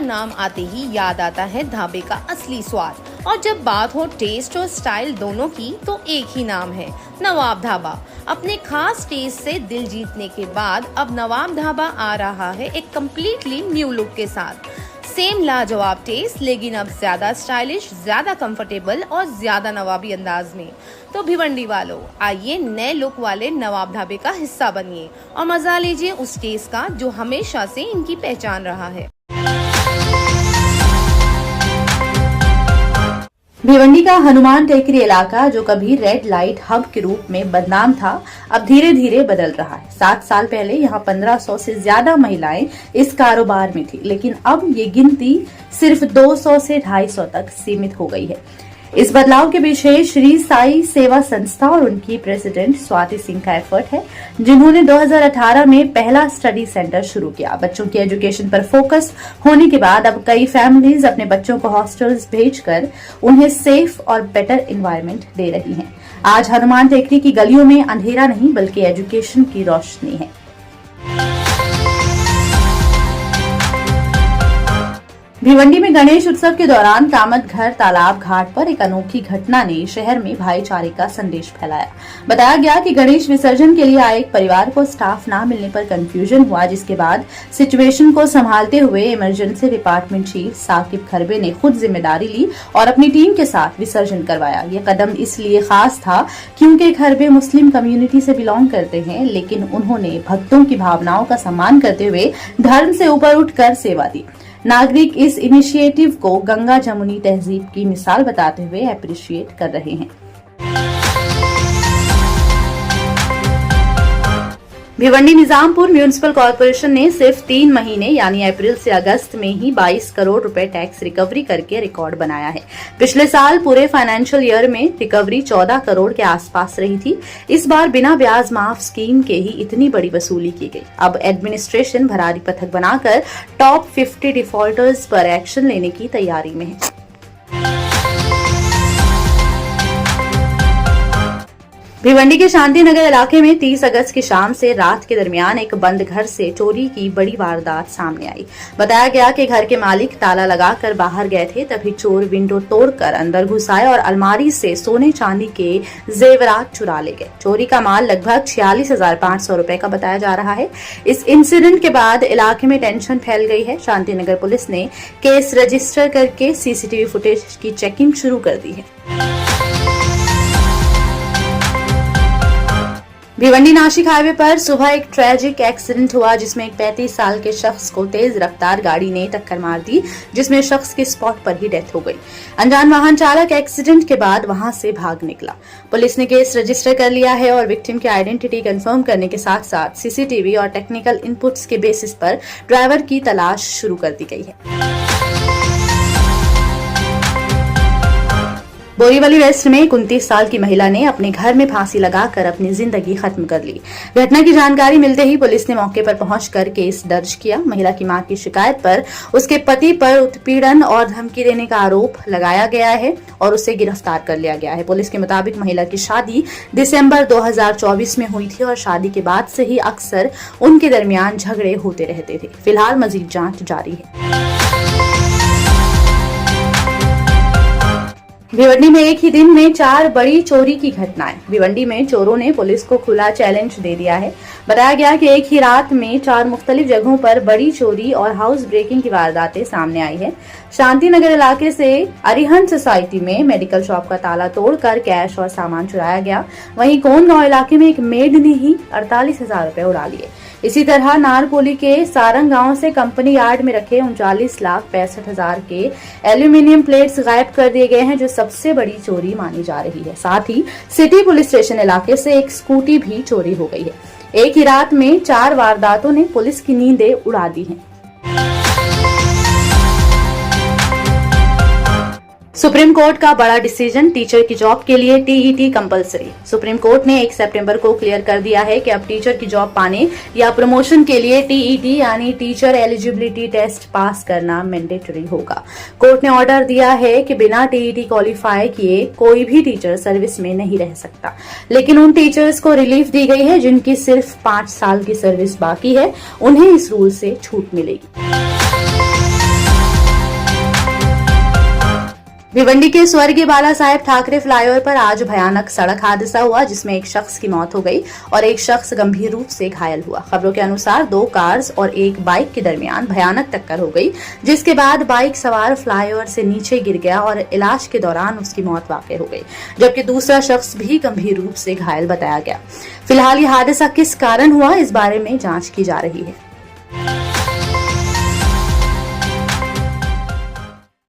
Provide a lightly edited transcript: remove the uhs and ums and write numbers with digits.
नाम आते ही याद आता है ढाबे का असली स्वाद। और जब बात हो टेस्ट और स्टाइल दोनों की तो एक ही नाम है, नवाब ढाबा। अपने खास टेस्ट से दिल जीतने के बाद अब नवाब ढाबा आ रहा है एक कम्प्लीटली न्यू लुक के साथ। सेम लाजवाब टेस्ट, लेकिन अब ज्यादा स्टाइलिश, ज्यादा कंफर्टेबल और ज्यादा नवाबी अंदाज में। तो भिवंडी वालों, आइए नए लुक वाले नवाब ढाबे का हिस्सा बनिए और मजा लीजिए उस टेस्ट का जो हमेशा से इनकी पहचान रहा है। भिवंडी का हनुमान टेकरी इलाका, जो कभी रेड लाइट हब के रूप में बदनाम था, अब धीरे धीरे बदल रहा है। 7 साल पहले यहाँ 1500 से ज्यादा महिलाएं इस कारोबार में थी, लेकिन अब ये गिनती सिर्फ 200 से 250 तक सीमित हो गई है। इस बदलाव के पीछे श्री साई सेवा संस्था और उनकी प्रेसिडेंट स्वाति सिंह का एफर्ट है, जिन्होंने 2018 में पहला स्टडी सेंटर शुरू किया। बच्चों की एजुकेशन पर फोकस होने के बाद अब कई फैमिलीज अपने बच्चों को हॉस्टल्स भेजकर उन्हें सेफ और बेटर एनवायरनमेंट दे रही हैं। आज हनुमान टेकरी की गलियों में अंधेरा नहीं बल्कि एजुकेशन की रोशनी है। भिवंडी में गणेश उत्सव के दौरान कामत घर तालाब घाट पर एक अनोखी घटना ने शहर में भाईचारे का संदेश फैलाया। बताया गया कि गणेश विसर्जन के लिए आए एक परिवार को स्टाफ न मिलने पर कंफ्यूजन हुआ, जिसके बाद सिचुएशन को संभालते हुए इमरजेंसी डिपार्टमेंट चीफ साकिब खरबे ने खुद जिम्मेदारी ली और अपनी टीम के साथ विसर्जन करवाया। यह कदम इसलिए खास था क्योंकि खरबे मुस्लिम कम्युनिटी से बिलोंग करते हैं, लेकिन उन्होंने भक्तों की भावनाओं का सम्मान करते हुए धर्म से ऊपर उठकर सेवा दी। नागरिक इस इनिशिएटिव को गंगा जमुनी तहजीब की मिसाल बताते हुए अप्रिशिएट कर रहे हैं। भिवंडी निजामपुर म्यूनिसिपल कॉर्पोरेशन ने सिर्फ 3 महीने यानी अप्रैल से अगस्त में ही 22 करोड़ रुपए टैक्स रिकवरी करके रिकॉर्ड बनाया है। पिछले साल पूरे फाइनेंशियल ईयर में रिकवरी 14 करोड़ के आसपास रही थी। इस बार बिना ब्याज माफ स्कीम के ही इतनी बड़ी वसूली की गई। अब एडमिनिस्ट्रेशन भरारी पथक बनाकर टॉप 50 डिफॉल्टर्स पर एक्शन लेने की तैयारी में है। भिवंडी के शांति नगर इलाके में 30 अगस्त की शाम से रात के दरमियान एक बंद घर से चोरी की बड़ी वारदात सामने आई। बताया गया कि घर के मालिक ताला लगाकर बाहर गए थे, तभी चोर विंडो तोड़कर अंदर घुस आए और अलमारी से सोने चांदी के जेवरात चुरा ले गए। चोरी का माल लगभग 46,500 रुपए का बताया जा रहा है। इस इंसिडेंट के बाद इलाके में टेंशन फैल गई है। शांति नगर पुलिस ने केस रजिस्टर करके सीसीटीवी फुटेज की चेकिंग शुरू कर दी है। भिवंडी नासिक हाईवे पर सुबह एक ट्रेजिक एक्सीडेंट हुआ, जिसमें एक 35 साल के शख्स को तेज रफ्तार गाड़ी ने टक्कर मार दी, जिसमें शख्स की स्पॉट पर ही डेथ हो गई। अनजान वाहन चालक एक्सीडेंट के बाद वहां से भाग निकला। पुलिस ने केस रजिस्टर कर लिया है और विक्टिम की आइडेंटिटी कंफर्म करने के साथ साथ सीसीटीवी और टेक्निकल इनपुट्स के बेसिस पर ड्राइवर की तलाश शुरू कर दी गई है। बोरीवली वेस्ट में 29 साल की महिला ने अपने घर में फांसी लगाकर अपनी जिंदगी खत्म कर ली। घटना की जानकारी मिलते ही पुलिस ने मौके पर पहुंचकर केस दर्ज किया। महिला की मां की शिकायत पर उसके पति पर उत्पीड़न और धमकी देने का आरोप लगाया गया है और उसे गिरफ्तार कर लिया गया है। पुलिस के मुताबिक महिला की शादी दिसंबर 2024 में हुई थी और शादी के बाद से ही अक्सर उनके दरमियान झगड़े होते रहते थे। फिलहाल मजीद जांच जारी है। भिवंडी में एक ही दिन में 4 बड़ी चोरी की घटनाएं। भिवंडी में चोरों ने पुलिस को खुला चैलेंज दे दिया है। बताया गया कि एक ही रात में 4 मुख्तलिफ जगहों पर बड़ी चोरी और हाउस ब्रेकिंग की वारदातें सामने आई है। शांति नगर इलाके से अरिहंत सोसाइटी में मेडिकल शॉप का ताला तोड़कर कैश और सामान चुराया गया। वहीं कोनगांव इलाके में एक मेड ने ही 48,000 रुपए उड़ा लिए। इसी तरह नारकोली के सारंग गांव से कंपनी यार्ड में रखे 39,65,000 के एल्यूमिनियम प्लेट्स गायब कर दिए गए हैं, जो सबसे बड़ी चोरी मानी जा रही है। साथ ही सिटी पुलिस स्टेशन इलाके से एक स्कूटी भी चोरी हो गई है। एक ही रात में 4 वारदातों ने पुलिस की नींदें उड़ा दी हैं। सुप्रीम कोर्ट का बड़ा डिसीजन, टीचर की जॉब के लिए टीईटी कंपलसरी। सुप्रीम कोर्ट ने 1 सितंबर को क्लियर कर दिया है कि अब टीचर की जॉब पाने या प्रमोशन के लिए टीईटी यानी टीचर एलिजिबिलिटी टेस्ट पास करना मैंडेटरी होगा। कोर्ट ने ऑर्डर दिया है कि बिना टीईटी क्वालिफाई किए कोई भी टीचर सर्विस में नहीं रह सकता, लेकिन उन टीचर्स को रिलीफ दी गई है जिनकी सिर्फ 5 साल की सर्विस बाकी है, उन्हें इस रूल से छूट मिलेगी। भिवंडी के स्वर्गीय बाला साहेब ठाकरे फ्लाईओवर पर आज भयानक सड़क हादसा हुआ, जिसमें एक शख्स की मौत हो गई और एक शख्स गंभीर रूप से घायल हुआ। खबरों के अनुसार 2 कार्स और एक बाइक के दरमियान भयानक टक्कर हो गई, जिसके बाद बाइक सवार फ्लाईओवर से नीचे गिर गया और इलाज के दौरान उसकी मौत वाकई हो गई, जबकि दूसरा शख्स भी गंभीर रूप से घायल बताया गया। फिलहाल ये हादसा किस कारण हुआ, इस बारे में जांच की जा रही है।